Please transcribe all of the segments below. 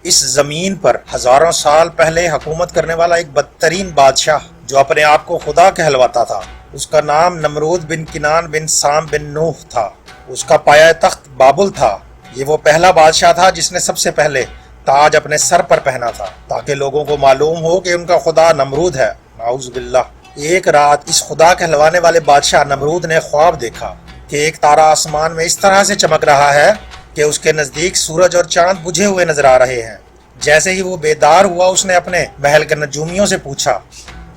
اس زمین پر ہزاروں سال پہلے حکومت کرنے والا ایک بدترین بادشاہ جو اپنے آپ کو خدا کہلواتا تھا، اس کا نام نمرود بن کنان بن سام بن نوح تھا۔ اس کا پایہ تخت بابل تھا۔ یہ وہ پہلا بادشاہ تھا جس نے سب سے پہلے تاج اپنے سر پر پہنا تھا تاکہ لوگوں کو معلوم ہو کہ ان کا خدا نمرود ہے۔ نعوذ باللہ۔ ایک رات اس خدا کہلوانے والے بادشاہ نمرود نے خواب دیکھا کہ ایک تارا آسمان میں اس طرح سے چمک رہا ہے کہ اس کے نزدیک سورج اور چاند بجھے ہوئے نظر آ رہے ہیں۔ جیسے ہی وہ بیدار ہوا اس نے اپنے محل کے نجومیوں سے پوچھا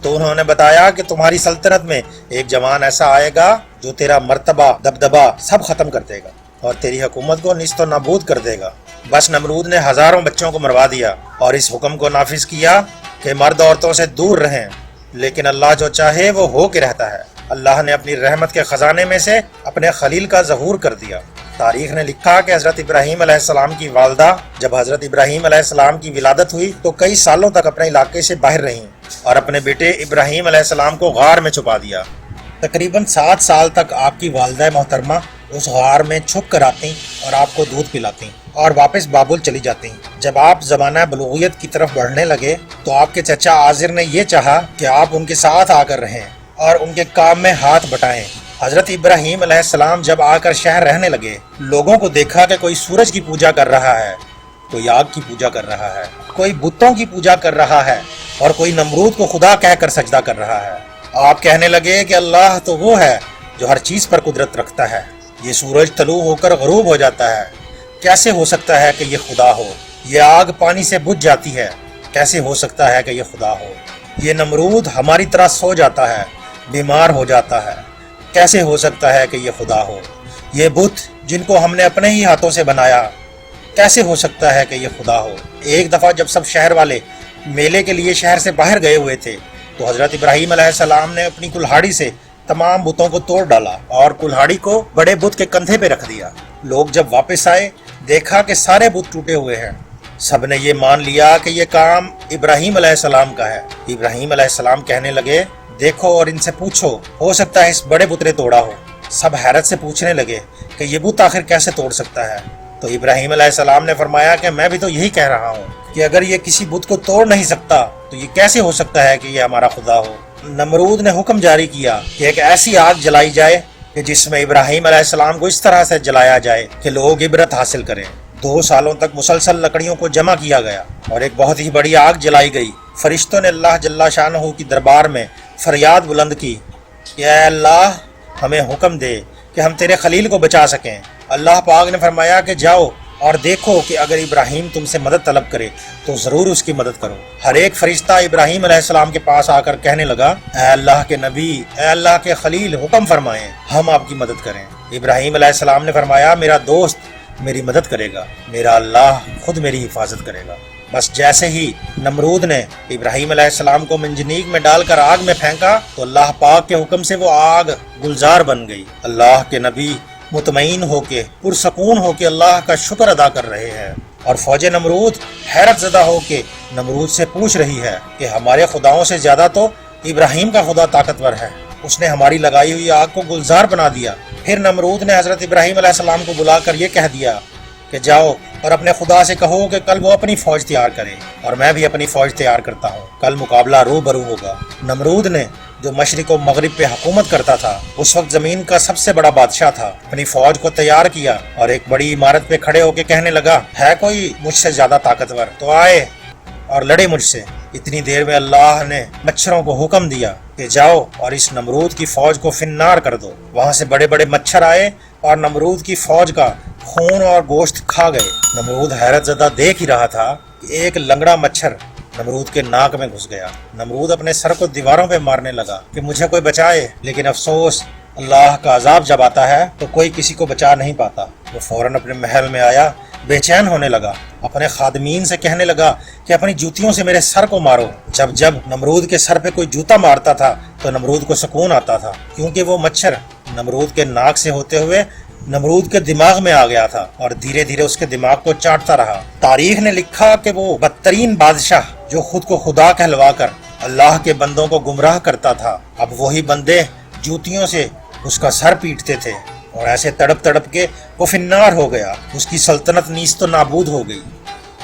تو انہوں نے بتایا کہ تمہاری سلطنت میں ایک جوان ایسا آئے گا جو تیرا مرتبہ دبدبہ سب ختم کر دے گا اور تیری حکومت کو نیست و نابود کر دے گا۔ بس نمرود نے ہزاروں بچوں کو مروا دیا اور اس حکم کو نافذ کیا کہ مرد عورتوں سے دور رہیں، لیکن اللہ جو چاہے وہ ہو کے رہتا ہے۔ اللہ نے اپنی رحمت کے خزانے میں سے اپنے خلیل کا ظہور کر دیا۔ تاریخ نے لکھا کہ حضرت ابراہیم علیہ السلام کی والدہ جب حضرت ابراہیم علیہ السلام کی ولادت ہوئی تو کئی سالوں تک اپنے علاقے سے باہر رہیں اور اپنے بیٹے ابراہیم علیہ السلام کو غار میں چھپا دیا۔ تقریباً 7 سال تک آپ کی والدہ محترمہ اس غار میں چھپ کر آتی اور آپ کو دودھ پلاتی اور واپس بابل چلی جاتی۔ جب آپ زمانہ بلوغیت کی طرف بڑھنے لگے تو آپ کے چچا آذر نے یہ چاہا کہ آپ ان کے ساتھ آ کر رہیں اور ان کے کام میں ہاتھ بٹائیں۔ حضرت ابراہیم علیہ السلام جب آ کر شہر رہنے لگے، لوگوں کو دیکھا کہ کوئی سورج کی پوجا کر رہا ہے، کوئی آگ کی پوجا کر رہا ہے، کوئی بتوں کی پوجا کر رہا ہے اور کوئی نمرود کو خدا کہہ کر سجدہ کر رہا ہے۔ آپ کہنے لگے کہ اللہ تو وہ ہے جو ہر چیز پر قدرت رکھتا ہے، یہ سورج طلوع ہو کر غروب ہو جاتا ہے، کیسے ہو سکتا ہے کہ یہ خدا ہو؟ یہ آگ پانی سے بجھ جاتی ہے، کیسے ہو سکتا ہے کہ یہ خدا ہو؟ یہ نمرود ہماری طرح سو جاتا ہے، بیمار ہو جاتا ہے، کیسے ہو سکتا ہے کہ یہ خدا ہو؟ یہ بت جن کو ہم نے اپنے ہی ہاتھوں سے بنایا، کیسے ہو سکتا ہے کہ یہ خدا ہو؟ ایک دفعہ جب سب شہر والے میلے کے لیے شہر سے باہر گئے ہوئے تھے تو حضرت ابراہیم علیہ السلام نے اپنی کلہاڑی سے تمام بتوں کو توڑ ڈالا اور کلہاڑی کو بڑے بت کے کندھے پہ رکھ دیا۔ لوگ جب واپس آئے دیکھا کہ سارے بت ٹوٹے ہوئے ہیں۔ سب نے یہ مان لیا کہ یہ کام ابراہیم علیہ السلام کا ہے۔ ابراہیم علیہ السلام کہنے لگے دیکھو اور ان سے پوچھو، ہو سکتا ہے اس بڑے بت نے توڑا ہو۔ سب حیرت سے پوچھنے لگے کہ یہ بت آخر کیسے توڑ سکتا ہے؟ تو ابراہیم علیہ السلام نے فرمایا کہ میں بھی تو یہی کہہ رہا ہوں کہ اگر یہ کسی بت کو توڑ نہیں سکتا تو یہ کیسے ہو سکتا ہے کہ یہ ہمارا خدا ہو؟ نمرود نے حکم جاری کیا کہ ایک ایسی آگ جلائی جائے کہ جس میں ابراہیم علیہ السلام کو اس طرح سے جلایا جائے کہ لوگ عبرت حاصل کریں۔ 2 سالوں تک مسلسل لکڑیوں کو جمع کیا گیا اور ایک بہت ہی بڑی آگ جلائی گئی۔ فرشتوں نے اللہ جل شانہ کی دربار میں فریاد بلند کی کہ اے اللہ ہمیں حکم دے کہ ہم تیرے خلیل کو بچا سکیں۔ اللہ پاک نے فرمایا کہ جاؤ اور دیکھو کہ اگر ابراہیم تم سے مدد طلب کرے تو ضرور اس کی مدد کرو۔ ہر ایک فرشتہ ابراہیم علیہ السلام کے پاس آ کر کہنے لگا اے اللہ کے نبی، اے اللہ کے خلیل، حکم فرمائیں، ہم آپ کی مدد کریں۔ ابراہیم علیہ السلام نے فرمایا میرا دوست میری مدد کرے گا، میرا اللہ خود میری حفاظت کرے گا۔ بس جیسے ہی نمرود نے ابراہیم علیہ السلام کو منجنیق میں ڈال کر آگ میں پھینکا تو اللہ پاک کے حکم سے وہ آگ گلزار بن گئی۔ اللہ کے نبی مطمئن ہو کے پرسکون ہو کے اللہ کا شکر ادا کر رہے ہیں اور فوج نمرود حیرت زدہ ہو کے نمرود سے پوچھ رہی ہے کہ ہمارے خداؤں سے زیادہ تو ابراہیم کا خدا طاقتور ہے، اس نے ہماری لگائی ہوئی آگ کو گلزار بنا دیا۔ پھر نمرود نے حضرت ابراہیم علیہ السلام کو بلا کر یہ کہہ دیا کہ جاؤ اور اپنے خدا سے کہو کہ کل وہ اپنی فوج تیار کرے اور میں بھی اپنی فوج تیار کرتا ہوں، کل مقابلہ روبرو ہوگا۔ نمرود نے جو مشرق و مغرب پہ حکومت کرتا تھا، اس وقت زمین کا سب سے بڑا بادشاہ تھا، اپنی فوج کو تیار کیا اور ایک بڑی عمارت پہ کھڑے ہو کے کہنے لگا ہے کوئی مجھ سے زیادہ طاقتور تو آئے اور لڑے مجھ سے۔ اتنی دیر میں اللہ نے مچھروں کو حکم دیا کہ جاؤ اور اس نمرود کی فوج کو فنار کر دو۔ وہاں سے بڑے بڑے مچھر آئے اور نمرود کی فوج کا خون اور گوشت کھا گئے۔ نمرود حیرت زدہ دیکھ ہی رہا تھا کہ ایک لنگڑا مچھر نمرود کے ناک میں گھس گیا۔ نمرود اپنے سر کو دیواروں پہ مارنے لگا کہ مجھے کوئی بچائے، لیکن افسوس اللہ کا عذاب جب آتا ہے تو کوئی کسی کو بچا نہیں پاتا۔ وہ فوراً اپنے محل میں آیا، بے چین ہونے لگا، اپنے خادمین سے کہنے لگا کہ اپنی جوتیوں سے میرے سر کو مارو۔ جب جب نمرود کے سر پہ کوئی جوتا مارتا تھا تو نمرود کو سکون آتا تھا، کیونکہ وہ مچھر نمرود کے ناک سے ہوتے ہوئے نمرود کے دماغ میں آ گیا تھا اور دھیرے دھیرے اس کے دماغ کو چاٹتا رہا۔ تاریخ نے لکھا کہ وہ بدترین بادشاہ جو خود کو خدا کہلوا کر اللہ کے بندوں کو گمراہ کرتا تھا، اب وہی بندے جوتیوں سے اس کا سر پیٹتے تھے اور ایسے تڑپ تڑپ کے وہ فنار ہو گیا، اس کی سلطنت نیست و نابود ہو گئی۔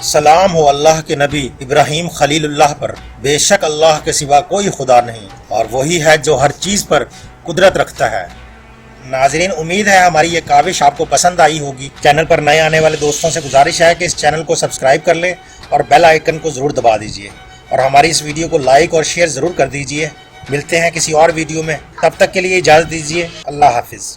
سلام ہو اللہ کے نبی ابراہیم خلیل اللہ پر، بے شک اللہ کے سوا کوئی خدا نہیں اور وہی ہے جو ہر چیز پر قدرت رکھتا ہے۔ ناظرین، امید ہے ہماری یہ کاوش آپ کو پسند آئی ہوگی۔ چینل پر نئے آنے والے دوستوں سے گزارش ہے کہ اس چینل کو سبسکرائب کر لیں اور بیل آئیکن کو ضرور دبا دیجئے، اور ہماری اس ویڈیو کو لائک اور شیئر ضرور کر دیجئے۔ ملتے ہیں کسی اور ویڈیو میں، تب تک کے لیے اجازت دیجیے، اللہ حافظ۔